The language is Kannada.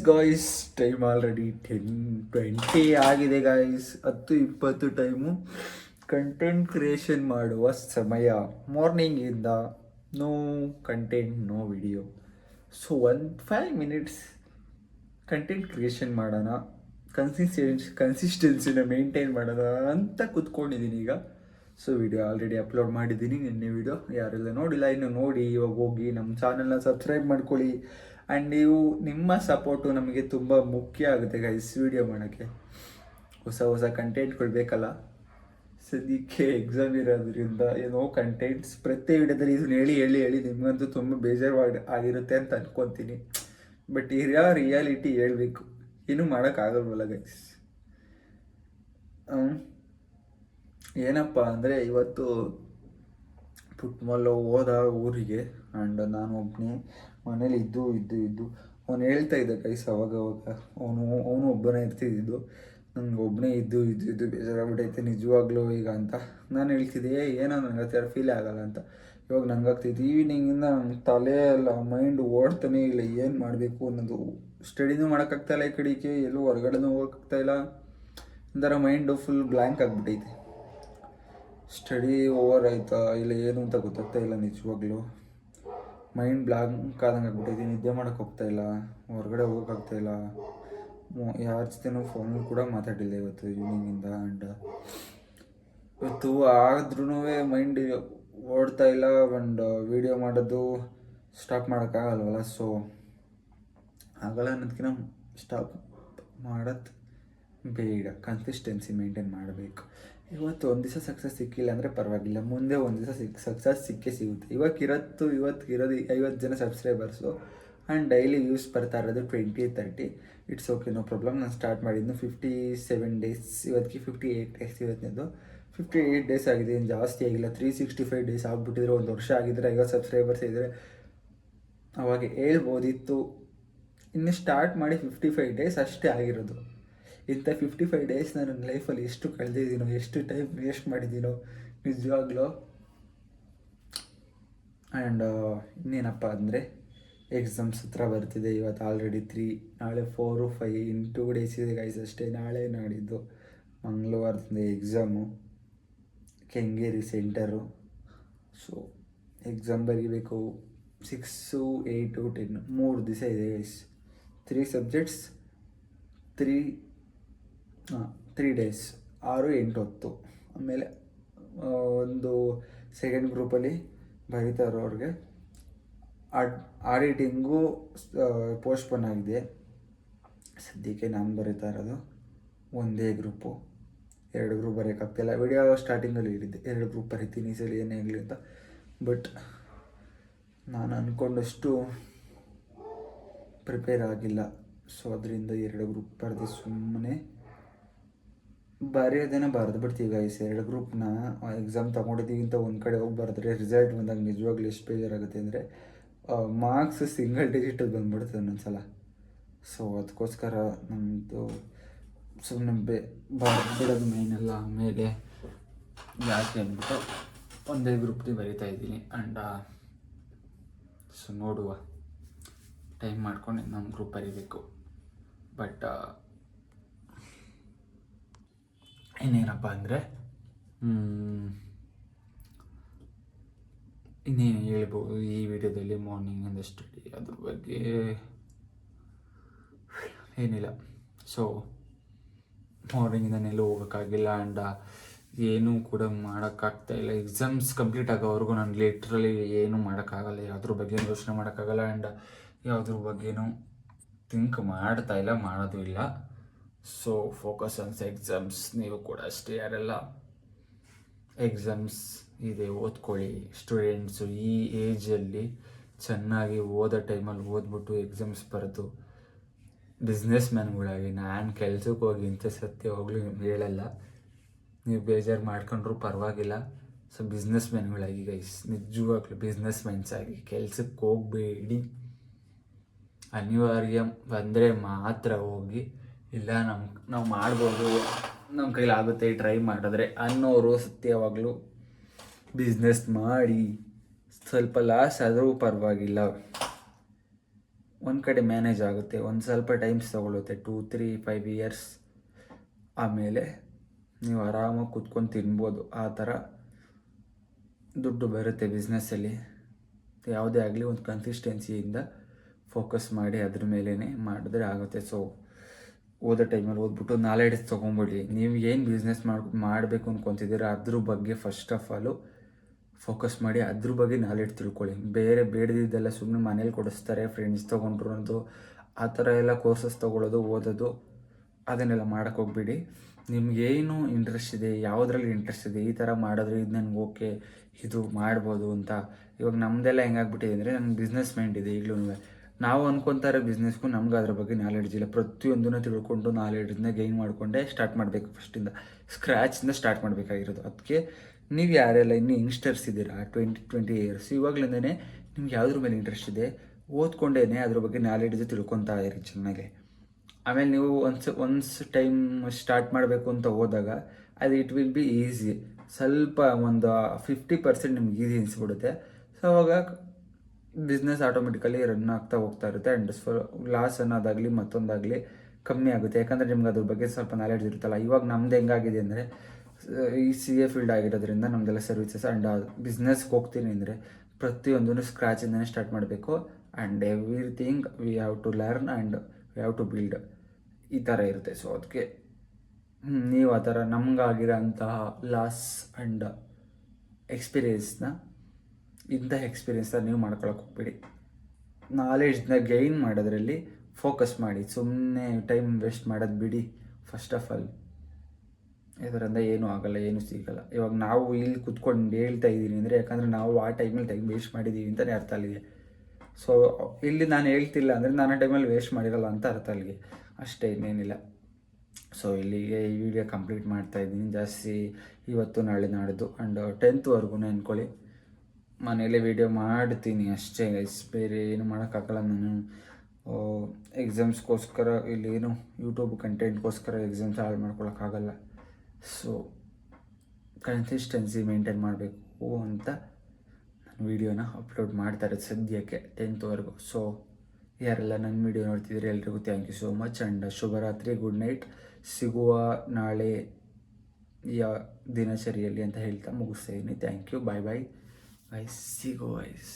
ಗಾಯ್ಸ್, ಟೈಮ್ ಆಲ್ರೆಡಿ 10:20 ಆಗಿದೆ ಗಾಯ್ಸ್. 10:20 ಟೈಮು ಕಂಟೆಂಟ್ ಕ್ರಿಯೇಷನ್ ಮಾಡುವ ಸಮಯ. ಮಾರ್ನಿಂಗಿಂದ no content, no video. So 5 minutes content creation ಮಾಡೋಣ, ಕನ್ಸಿಸ್ಟೆನ್ಸಿನ ಮೇಂಟೈನ್ ಮಾಡೋಣ ಅಂತ ಕೂತ್ಕೊಂಡಿದ್ದೀನಿ ಈಗ. ಸೊ ವಿಡಿಯೋ ಆಲ್ರೆಡಿ ಅಪ್ಲೋಡ್ ಮಾಡಿದ್ದೀನಿ, ನಿನ್ನೆ ವಿಡಿಯೋ. ಯಾರೆಲ್ಲ ನೋಡಿಲ್ಲ ಇನ್ನು ನೋಡಿ, ಇವಾಗ ಹೋಗಿ ನಮ್ಮ ಚಾನಲ್ನ ಸಬ್ಸ್ಕ್ರೈಬ್ ಮಾಡ್ಕೊಳ್ಳಿ. ಆ್ಯಂಡ್ ನಿಮ್ಮ ಸಪೋರ್ಟು ನಮಗೆ ತುಂಬ ಮುಖ್ಯ ಆಗುತ್ತೆ ಗೈಸ್. ವಿಡಿಯೋ ಮಾಡೋಕ್ಕೆ ಹೊಸ ಕಂಟೆಂಟ್ಗಳು ಬೇಕಲ್ಲ. ಸದ್ಯಕ್ಕೆ ಎಕ್ಸಾಮ್ ಇರೋದ್ರಿಂದ ಏನೋ ಕಂಟೆಂಟ್ಸ್ ಪ್ರತಿ ವಿಡಿಯೋದಲ್ಲಿ ಇದನ್ನ ಹೇಳಿ ನಿಮಗಂತೂ ತುಂಬ ಬೇಜಾರು ಆಗಿರುತ್ತೆ ಅಂತ ಅನ್ಕೊತೀನಿ. ಬಟ್ ರಿಯಾಲಿಟಿ ಹೇಳಬೇಕು, ಏನೂ ಮಾಡೋಕ್ಕಾಗಲ್ವಲ್ಲ ಗೈಸ್. ಏನಪ್ಪ ಅಂದರೆ, ಇವತ್ತು ಪುಟ್ಮಲ್ಲು ಹೋದ ಊರಿಗೆ. ಆ್ಯಂಡ್ ನಾನು ಒಬ್ಬನೇ ಮನೇಲಿ ಇದ್ದು ಅವನು ಹೇಳ್ತಾ ಇದ್ದ ಗೈಸ್. ಅವಾಗ ಅವನು ಒಬ್ಬನೇ ಇರ್ತಿದ್ದು. ನನಗೆ ಒಬ್ಬನೇ ಇದ್ದು ಬೇಜಾರಾಗ್ಬಿಟ್ಟೈತೆ ನಿಜವಾಗ್ಲೂ ಈಗ ಅಂತ ನಾನು ಹೇಳ್ತಿದ್ದೆ. ಏನೋ ನನಗೆ ಆ ಥರ ಫೀಲ್ ಆಗಲ್ಲ ಅಂತ. ಇವಾಗ ನಂಗೆ ಆಗ್ತೈತಿ, ಈವ್ನಿಂಗಿಂದ ನನ್ನ ತಲೆ ಎಲ್ಲ ಮೈಂಡ್ ಓಡ್ತಾನೆ ಇಲ್ಲ, ಏನು ಮಾಡಬೇಕು ಅನ್ನೋದು. ಸ್ಟಡಿನೂ ಮಾಡೋಕ್ಕಾಗ್ತಾಯಿಲ್ಲ, ಈ ಕಡೆಗೆ ಎಲ್ಲೂ ಹೊರಗಡೆನೂ ಹೋಗೋಕ್ಕಾಗ್ತಾಯಿಲ್ಲ. ಒಂಥರ ಮೈಂಡು ಫುಲ್ ಬ್ಲ್ಯಾಂಕ್ ಆಗಿಬಿಟ್ಟೈತೆ. ಸ್ಟಡಿ ಓವರ್ ಆಯಿತಾ ಇಲ್ಲ ಏನು ಅಂತ ಗೊತ್ತಾಗ್ತಾ ಇಲ್ಲ ನಿಜವಾಗ್ಲೂ. ಮೈಂಡ್ ಬ್ಲ್ಯಾಂಕ್ ಆದಂಗೆ ಆಗ್ಬಿಟ್ಟೈತಿ. ನಿದ್ದೆ ಮಾಡೋಕ್ಕೆ ಹೋಗ್ತಾಯಿಲ್ಲ, ಹೊರಗಡೆ ಹೋಗೋಕ್ಕಾಗ್ತಾಯಿಲ್ಲ. ಯಾರ ಜೊತೆನೂ ಫೋನಲ್ಲಿ ಕೂಡ ಮಾತಾಡಿಲ್ಲ ಇವತ್ತು ಈವ್ನಿಂಗಿಂದ. ಆ್ಯಂಡ್ ಇವತ್ತು ಆದ್ರೂ ಮೈಂಡ್ ಓಡ್ತಾ ಇಲ್ಲ. ಆ್ಯಂಡ್ ವೀಡಿಯೋ ಮಾಡೋದು ಸ್ಟಾಪ್ ಮಾಡೋಕ್ಕಾಗಲ್ವಲ್ಲ. ಸೊ ಆಗಲ್ಲ ಅನ್ನೋದಕ್ಕಿಂತ ಸ್ಟಾಪ್ ಮಾಡೋದು ಬೇಡ, ಕನ್ಸಿಸ್ಟೆನ್ಸಿ ಮೇಂಟೈನ್ ಮಾಡಬೇಕು. ಇವತ್ತು ಒಂದು ದಿವಸ ಸಕ್ಸಸ್ ಸಿಕ್ಕಿಲ್ಲ ಅಂದರೆ ಪರವಾಗಿಲ್ಲ, ಮುಂದೆ ಒಂದು ದಿವಸ ಸಕ್ಸಸ್ ಸಿಗುತ್ತೆ. ಇವತ್ತಿರೋದು 50 ಜನ ಸಬ್ಸ್ಕ್ರೈಬರ್ಸು. ಆ್ಯಂಡ್ ಡೈಲಿ ವ್ಯೂಸ್ ಬರ್ತಾ ಇರೋದು 20-30. It's okay, no problem. ನಾನು ಸ್ಟಾರ್ಟ್ ಮಾಡಿದ್ದು 57 ಡೇಸ್, ಇವತ್ತಿಗೆ 58 ಡೇಸ್. ಇವತ್ತಿನದು 58 ಡೇಸ್ ಆಗಿದೆ, ಏನು ಜಾಸ್ತಿ ಆಗಿಲ್ಲ. 365 ಡೇಸ್ ಆಗಿಬಿಟ್ಟಿದ್ರೆ, 1 ವರ್ಷ ಆಗಿದ್ದರೆ 50 ಸಬ್ಸ್ಕ್ರೈಬರ್ಸ್ ಇದ್ದರೆ ಅವಾಗ ಹೇಳ್ಬೋದಿತ್ತು. ಇನ್ನು ಸ್ಟಾರ್ಟ್ ಮಾಡಿ 55 ಡೇಸ್ ಅಷ್ಟೇ ಆಗಿರೋದು. ಇಂಥ 55 ಡೇಸ್ ನಾನು ನನ್ನ ಲೈಫಲ್ಲಿ ಎಷ್ಟು ಕಳೆದಿದ್ದೀನೋ, ಎಷ್ಟು ಟೈಮ್ ವೇಸ್ಟ್ ಮಾಡಿದ್ದೀನೋ ನಿಜವಾಗ್ಲೂ. ಆ್ಯಂಡ್ ಇನ್ನೇನಪ್ಪ ಅಂದರೆ, ಎಕ್ಸಾಮ್ಸ್ ಹತ್ರ ಬರ್ತಿದೆ. ಇವತ್ತು ಆಲ್ರೆಡಿ 3, ನಾಳೆ 4, 5 ಇನ್ 2 ಡೇಸ್ ಇದೆ ಗೈಸ್ ಅಷ್ಟೇ. ನಾಳೆ ನಾಡಿದ್ದು ಮಂಗಳವಾರದಿಂದ exam, Kengeri centre. So exam ಬರೀಬೇಕು. 6, 8, 10 3 ದಿವಸ ಇದೆ ಗೈಸ್. 3 subjects, 3 days, 6, 8, 10. ಆಮೇಲೆ ಒಂದು ಸೆಕೆಂಡ್ ಗ್ರೂಪಲ್ಲಿ ಬರೀತಾ ಇರೋರಿಗೆ ಆಡಿಟಿಂಗು ಪೋಸ್ಟ್ಪೋನ್ ಆಗಿದೆ. ಸದ್ಯಕ್ಕೆ ನಾನು ಬರೀತಾ ಇರೋದು ಒಂದೇ ಗ್ರೂಪು. 2 ಗ್ರೂಪ್ ಬರೆಯೋಕ್ಕಾಗ್ತಿಲ್ಲ. ವಿಡಿಯೋ ಸ್ಟಾರ್ಟಿಂಗಲ್ಲಿ ಹೇಳಿದ್ದೆ 2 ಗ್ರೂಪ್ ಬರೀತೀನಿ ಸರಿ ಏನೇ ಆಗಲಿ ಅಂತ. ಬಟ್ ನಾನು ಅಂದ್ಕೊಂಡಷ್ಟು ಪ್ರಿಪೇರ್ ಆಗಿಲ್ಲ. ಸೊ ಅದರಿಂದ 2 ಗ್ರೂಪ್ ಬರೆದು ಸುಮ್ಮನೆ ಬರೆಯೋದೇನೋ ಬರೆದು ಬಿಡ್ತೀವಿ ಗೈಸ್. 2 ಗ್ರೂಪ್ನ ಎಕ್ಸಾಮ್ ತೊಗೊಂಡಿದ್ದೀವಿ ಅಂತ ಒಂದು ಕಡೆ ಹೋಗಿ ಬರೆದ್ರೆ ರಿಸಲ್ಟ್ ಬಂದಾಗ ನಿಜವಾಗ್ಲೂ ಎಷ್ಟು ಬೇಜಾರಾಗುತ್ತೆ ಅಂದರೆ, ಮಾರ್ಕ್ಸ್ ಸಿಂಗಲ್ ಡಿಜಿಟ್ ಬಂದುಬಿಡ್ತದೆ ಒಂದೊಂದ್ಸಲ. ಸೊ ಅದಕ್ಕೋಸ್ಕರ ನಮ್ಮದು ಸುಮ್ಮನೆ ಬಿಡೋದು ಮೇನೆಲ್ಲ. ಆಮೇಲೆ ಯಾಕೆ ಅಂದ್ಬಿಟ್ಟು ಒಂದೇ ಗ್ರೂಪ್ಗೆ ಬರೀತಾ ಇದ್ದೀನಿ. ಆ್ಯಂಡ್ ಸೊ ನೋಡುವ, ಟೈಮ್ ಮಾಡ್ಕೊಂಡು ನಮ್ಮ ಗ್ರೂಪ್ ಬರೀಬೇಕು. ಬಟ್ ಇನ್ನೇನಪ್ಪ ಅಂದರೆ, ಇನ್ನೇನು ಹೇಳ್ಬೋದು ಈ ವಿಡಿಯೋದಲ್ಲಿ. ಮಾರ್ನಿಂಗಿಂದ ಸ್ಟಡಿ ಅದ್ರ ಬಗ್ಗೆ ಏನಿಲ್ಲ. ಸೊ ಮಾರ್ನಿಂಗಿಂದನೆಲ್ಲೂ ಹೋಗೋಕ್ಕಾಗಿಲ್ಲ. ಆ್ಯಂಡ್ ಏನೂ ಕೂಡ ಮಾಡೋಕ್ಕಾಗ್ತಾಯಿಲ್ಲ. ಎಕ್ಸಾಮ್ಸ್ ಕಂಪ್ಲೀಟ್ ಆಗೋವರೆಗೂ ನಾನು ಲಿಟ್ರಲಿ ಏನೂ ಮಾಡೋಕ್ಕಾಗಲ್ಲ, ಯಾವುದ್ರ ಬಗ್ಗೆ ಯೋಚನೆ ಮಾಡೋಕ್ಕಾಗಲ್ಲ. ಆ್ಯಂಡ್ ಯಾವುದ್ರ ಬಗ್ಗೆನೂ ಥಿಂಕ್ ಮಾಡ್ತಾಯಿಲ್ಲ, ಮಾಡೋದು ಇಲ್ಲ. So focus on exams. ನೀವು ಕೂಡ ಅಷ್ಟೇ, ಯಾರೆಲ್ಲ ಎಕ್ಸಾಮ್ಸ್ ಇದೆ ಓದ್ಕೊಳ್ಳಿ. ಸ್ಟೂಡೆಂಟ್ಸು ಈ ಏಜಲ್ಲಿ ಚೆನ್ನಾಗಿ ಓದೋ ಟೈಮಲ್ಲಿ ಓದ್ಬಿಟ್ಟು ಎಕ್ಸಾಮ್ಸ್ ಬರೆದು ಬಿಸ್ನೆಸ್ ಮ್ಯಾನ್ಗಳಾಗಿ. ನಾನು ಕೆಲ್ಸಕ್ಕೆ ಹೋಗಿ ಇಂಥ ಸತ್ಯ ಹೋಗ್ಲಿ ನಿಮ್ಗೆ ಹೇಳಲ್ಲ, ನೀವು ಬೇಜಾರು ಮಾಡ್ಕೊಂಡ್ರೂ ಪರವಾಗಿಲ್ಲ. ಸೊ ಬಿಸ್ನೆಸ್ ಮ್ಯಾನ್ಗಳಾಗಿ ಗೈಸ್, ನಿಜವಾಗ್ಲೂ ಬಿಸ್ನೆಸ್ ಮ್ಯಾನ್ಸ್ ಆಗಿ. ಕೆಲ್ಸಕ್ಕೆ ಹೋಗಬೇಡಿ, ಅನಿವಾರ್ಯ ಬಂದರೆ ಮಾತ್ರ ಹೋಗಿ. ಇಲ್ಲ ನಾವು ಮಾಡ್ಬೋದು, ನಮ್ಮ ಕೈಲಾಗುತ್ತೆ ಟ್ರೈ ಮಾಡಿದ್ರೆ ಅನ್ನೋರು ಸತ್ಯವಾಗಲೂ ಬಿಸ್ನೆಸ್ ಮಾಡಿ. ಸ್ವಲ್ಪ ಲಾಸ್ ಆದರೂ ಪರವಾಗಿಲ್ಲ, ಒಂದು ಕಡೆ ಮ್ಯಾನೇಜ್ ಆಗುತ್ತೆ. ಒಂದು ಸ್ವಲ್ಪ ಟೈಮ್ಸ್ ತೊಗೊಳುತ್ತೆ, 2-3-5 ಇಯರ್ಸ್. ಆಮೇಲೆ ನೀವು ಆರಾಮಾಗಿ ಕೂತ್ಕೊಂಡು ತಿನ್ಬೋದು. ಆ ಥರ ದುಡ್ಡು ಬರುತ್ತೆ ಬಿಸ್ನೆಸ್ಸಲ್ಲಿ. ಯಾವುದೇ ಆಗಲಿ ಒಂದು ಕನ್ಸಿಸ್ಟೆನ್ಸಿಯಿಂದ ಫೋಕಸ್ ಮಾಡಿ ಅದ್ರ ಮೇಲೇ ಮಾಡಿದ್ರೆ ಆಗುತ್ತೆ. ಸೊ ಓದೋ ಟೈಮಲ್ಲಿ ಓದ್ಬಿಟ್ಟು ನಾಲೆಡ್ಜ್ ತೊಗೊಂಬಿಡಿ. ನೀವು ಏನು ಬಿಸ್ನೆಸ್ ಮಾಡಬೇಕು ಅಂದ್ಕೊತಿದ್ದೀರ ಅದ್ರ ಬಗ್ಗೆ ಫಸ್ಟ್ ಆಫ್ ಆಲು ಫೋಕಸ್ ಮಾಡಿ, ಅದ್ರ ಬಗ್ಗೆ ನಾಲೆಡ್ಜ್ ತಿಳ್ಕೊಳ್ಳಿ. ಬೇರೆ ಬೇಡದಿದ್ದೆಲ್ಲ ಸುಮ್ಮನೆ ಮನೇಲಿ ಕೊಡಿಸ್ತಾರೆ, ಫ್ರೆಂಡ್ಸ್ ತೊಗೊಂಡ್ರು ಅನ್ನೋದು, ಆ ಥರ ಎಲ್ಲ ಕೋರ್ಸಸ್ ತೊಗೊಳ್ಳೋದು, ಓದೋದು ಅದನ್ನೆಲ್ಲ ಮಾಡೋಕ್ಕೆ ಹೋಗ್ಬಿಡಿ. ನಿಮಗೇನು ಇಂಟ್ರೆಸ್ಟ್ ಇದೆ, ಯಾವುದ್ರಲ್ಲಿ ಇಂಟ್ರೆಸ್ಟ್ ಇದೆ, ಈ ಥರ ಮಾಡಿದ್ರೆ ಇದು ನನಗೆ ಓಕೆ, ಇದು ಮಾಡ್ಬೋದು ಅಂತ. ಇವಾಗ ನಮ್ಮದೆಲ್ಲ ಹೆಂಗಾಗ್ಬಿಟ್ಟಿದೆ ಅಂದರೆ, ನಮ್ಗೆ ಬಿಸ್ನೆಸ್ ಮೈಂಡ್ ಇದೆ ಈಗಲೂ. ನಾವು ಅಂದ್ಕೊತಾರೆ ಬಿಸ್ನೆಸ್ಗೂ ನಮ್ಗೆ ಅದ್ರ ಬಗ್ಗೆ ನಾಲೆಡ್ಜ್ ಇಲ್ಲ. ಪ್ರತಿಯೊಂದನ್ನು ತಿಳ್ಕೊಂಡು ನಾಲೆಡ್ಜನ್ನ ಗೈನ್ ಮಾಡಿಕೊಂಡೇ ಸ್ಟಾರ್ಟ್ ಮಾಡಬೇಕು. ಫಸ್ಟಿಂದ ಸ್ಕ್ರ್ಯಾಚಿಂದ ಸ್ಟಾರ್ಟ್ ಮಾಡಬೇಕಾಗಿರೋದು. ಅದಕ್ಕೆ ನೀವು ಯಾರೆಲ್ಲ ಇನ್ನೂ ಯಂಗ್ಸ್ಟರ್ಸ್ ಇದ್ದೀರಾ, 20 ಇಯರ್ಸ್, ಇವಾಗಲಿಂದನೇ ನಿಮ್ಗೆ ಯಾವುದ್ರ ಮೇಲೆ ಇಂಟ್ರೆಸ್ಟ್ ಇದೆ ಓದ್ಕೊಂಡೇ ಅದ್ರ ಬಗ್ಗೆ ನಾಲೆಡ್ಜ್ ತಿಳ್ಕೊತಾ ಇರಿ ಚೆನ್ನಾಗಿ. ಆಮೇಲೆ ನೀವು ಒನ್ಸ್ ಟೈಮ್ ಸ್ಟಾರ್ಟ್ ಮಾಡಬೇಕು ಅಂತ ಹೋದಾಗ ಅದು ಇಟ್ ವಿಲ್ ಬಿ ಈಸಿ. ಸ್ವಲ್ಪ ಒಂದು 50% ನಿಮ್ಗೆ ಈಸಿ ಅನಿಸ್ಬಿಡುತ್ತೆ. ಸೊ ಅವಾಗ ಬಿಸ್ನೆಸ್ ಆಟೋಮೆಟಿಕಲಿ ರನ್ ಆಗ್ತಾ ಹೋಗ್ತಾ ಇರುತ್ತೆ. ಆ್ಯಂಡ್ ಲಾಸ್ ಅನ್ನೋದಾಗಲಿ ಮತ್ತೊಂದಾಗಲಿ ಕಮ್ಮಿ ಆಗುತ್ತೆ. ಯಾಕಂದರೆ ನಿಮ್ಗೆ ಅದ್ರ ಬಗ್ಗೆ ಸ್ವಲ್ಪ ನಾಲೆಡ್ಜ್ ಇರುತ್ತಲ್ಲ. ಇವಾಗ ನಮ್ದು ಹೆಂಗಾಗಿದೆ ಅಂದರೆ, ಈ CA ಫೀಲ್ಡ್ ಆಗಿರೋದ್ರಿಂದ ನಮ್ಮದೆಲ್ಲ ಸರ್ವಿಸಸ್ ಆ್ಯಂಡ್ ಬಿಸ್ನೆಸ್ಗೆ ಹೋಗ್ತೀನಿ ಅಂದರೆ ಪ್ರತಿಯೊಂದೂ ಸ್ಕ್ರ್ಯಾಚಿಂದನೇ ಸ್ಟಾರ್ಟ್ ಮಾಡಬೇಕು. And everything we have to learn and we have to build, ಈ ಥರ ಇರುತ್ತೆ. ಸೊ ಅದಕ್ಕೆ ನೀವು ಆ ಥರ ನಮಗಾಗಿರೋ ಅಂತಹ ಲಾಸ್ ಆ್ಯಂಡ್ ಎಕ್ಸ್ಪೀರಿಯೆನ್ಸ್ನ ನೀವು ಮಾಡ್ಕೊಳಕ್ಕೆ ಹೋಗ್ಬೇಡಿ. ನಾಲೆಡ್ಜ್ನ ಗೈನ್ ಮಾಡೋದ್ರಲ್ಲಿ ಫೋಕಸ್ ಮಾಡಿ, ಸುಮ್ಮನೆ ಟೈಮ್ ವೇಸ್ಟ್ ಮಾಡೋದು ಬಿಡಿ. ಫಸ್ಟ್ ಆಫ್ ಆಲ್ ಇದರಿಂದ ಏನೂ ಆಗೋಲ್ಲ, ಏನೂ ಸಿಗೋಲ್ಲ. ಇವಾಗ ನಾವು ಇಲ್ಲಿ ಕುತ್ಕೊಂಡು ಹೇಳ್ತಾ ಇದ್ದೀನಿ ಅಂದರೆ ಯಾಕಂದರೆ ನಾವು ಆ ಟೈಮಲ್ಲಿ ಟೈಮ್ ವೇಸ್ಟ್ ಮಾಡಿದ್ದೀವಿ ಅಂತಲೇ ಅರ್ಥ ಅಲ್ಲಿಗೆ. ಸೊ ಇಲ್ಲಿ ನಾನು ಹೇಳ್ತಿಲ್ಲ ಅಂದರೆ ನಾನು ಆ ಟೈಮಲ್ಲಿ ವೇಸ್ಟ್ ಮಾಡಿರಲ್ಲ ಅಂತ ಅರ್ಥ ಅಲ್ಲಿಗೆ, ಅಷ್ಟೇ, ಇನ್ನೇನಿಲ್ಲ. ಸೊ ಇಲ್ಲಿಗೆ ಈ ವಿಡಿಯೋ ಕಂಪ್ಲೀಟ್ ಮಾಡ್ತಾಯಿದ್ದೀನಿ. ಜಾಸ್ತಿ ಇವತ್ತು ನಾಳೆ ನಾಡಿದ್ದು ಆ್ಯಂಡ್ 10th ಅಂದ್ಕೊಳ್ಳಿ. ಮನೇಲಿ ವೀಡಿಯೋ ಮಾಡ್ತೀನಿ ಅಷ್ಟೇ ಗೈಸ್, ಬೇರೆ ಏನು ಮಾಡೋಕ್ಕಾಗಲ್ಲ. ನಾನು ಎಕ್ಸಾಮ್ಸ್ಗೋಸ್ಕರ ಇಲ್ಲೇನು ಯೂಟ್ಯೂಬ್ ಕಂಟೆಂಟ್ಗೋಸ್ಕರ ಎಕ್ಸಾಮ್ಸ್ ಹಾಳು ಮಾಡ್ಕೊಳಕ್ಕಾಗಲ್ಲ. ಸೊ ಕನ್ಸಿಸ್ಟೆನ್ಸಿ ಮೇಂಟೈನ್ ಮಾಡಬೇಕು ಅಂತ ನಾನು ವೀಡಿಯೋನ ಅಪ್ಲೋಡ್ ಮಾಡ್ತಾರೆ ಸದ್ಯಕ್ಕೆ 10th. ಸೊ ಯಾರೆಲ್ಲ ನನ್ನ ವೀಡಿಯೋ ನೋಡ್ತಿದ್ದೀರಿ ಎಲ್ರಿಗೂ thank you so much and ಶುಭರಾತ್ರಿ, ಗುಡ್ ನೈಟ್. ಸಿಗುವ ನಾಳೆ ದಿನಚರಿಯಲ್ಲಿ ಅಂತ ಹೇಳ್ತಾ ಮುಗಿಸ್ತಾ ಇದ್ದೀನಿ. Thank you, bye bye guys, ಸಿಗೋ ಗೈಸ್.